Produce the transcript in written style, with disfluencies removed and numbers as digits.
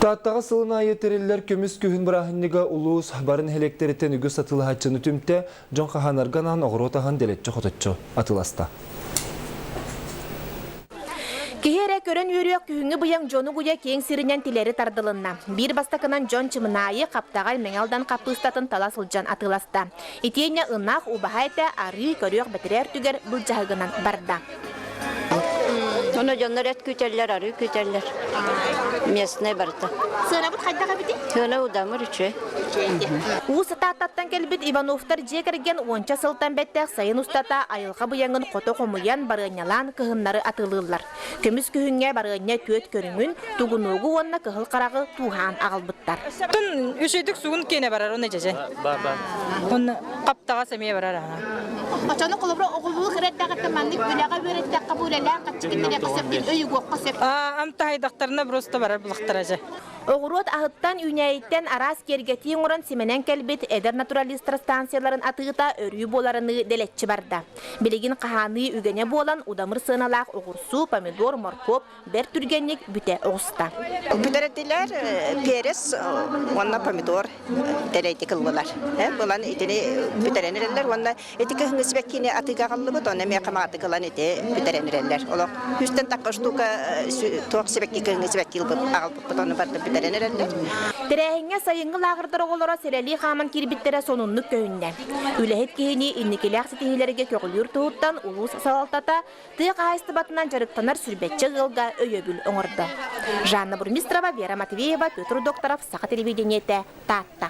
Таттағы сылына етерелер көміс күйін бірахыннеға ұлыс барын электеритен үгі сатылы хатчыны түмте жон қаханарганан оғыротаған делетчі қотатчы атыласта. Кихере көрен үйрек күйіңі бұяң жону ғуя кең сирінен тілері тардылынна. Bir бастақынан жон чымынайы қаптағай меңалдан қапыстатын таласылжан атыласта. Итейне ынақ убахайта ары көрек бәтірер түгер бұл жағығынан барда. Onu canlar et küterler, arı küterler. Mesne barda. Sığına бұд қайдаға біді? Sığına udamır içe. Усы таттан келбит Ивановтар жекерген онча сылтан бәттәк сайын устата айылға бұяңын қото қомуян барыынялан кығыннары атылылар. Көміс күйінге барыыне төт көріңін туғынуғы онна кығыл қарағы туған ағылбыттар. Тун үшейдік суын кене барар оны жеже. Оны қаптаға сәмее барар. Ачаны қолыбыра оғылығы қыреттәғі тыманлық бөліға бөреттәк қабулелән қатшықыннене қысыптен өйі көк қысып. Амта хайдақтарына просто барар бұлықтар әже. Оғырот ағыттан үйнәйттен арас кергетиң орын семенен кәлбет әдер натуралистр станцияларын атығыта өрүй боларыны делетчі барда. Білеген қағаны үгене болан удамыр сыналақ оғырсу, помидор, моркоп, бәр түргенлік бүте оғыста. Бүтереттілер перес, онна помидор дәрейті қылғылар. Болан етіне бүтеренерелер, онна етікі хыңызбәккені атыға қалды бұд, онна меқама атығылан еті бүтеренерелер. Олық үстен таққа штука тоқ себәкке хыңызбәкке ағылбыд бұд, оны барды бүтеренерелер. Тәрәхіңе сайыңғы лағырдар оғылара серәли қаман кирбиттері сонунлық кöyінне. Үләхет кейіне инникелек сетихилерге көғілер тұғыттан ұлыс салалтата, тұйық ағайсты батынан жарықтанар сүрбетчі ғылға өйөбіл оңырды. Жанна Бурмистрова, Вера Матвеева, Петр Докторов, Сақа телевидениеті, Татта.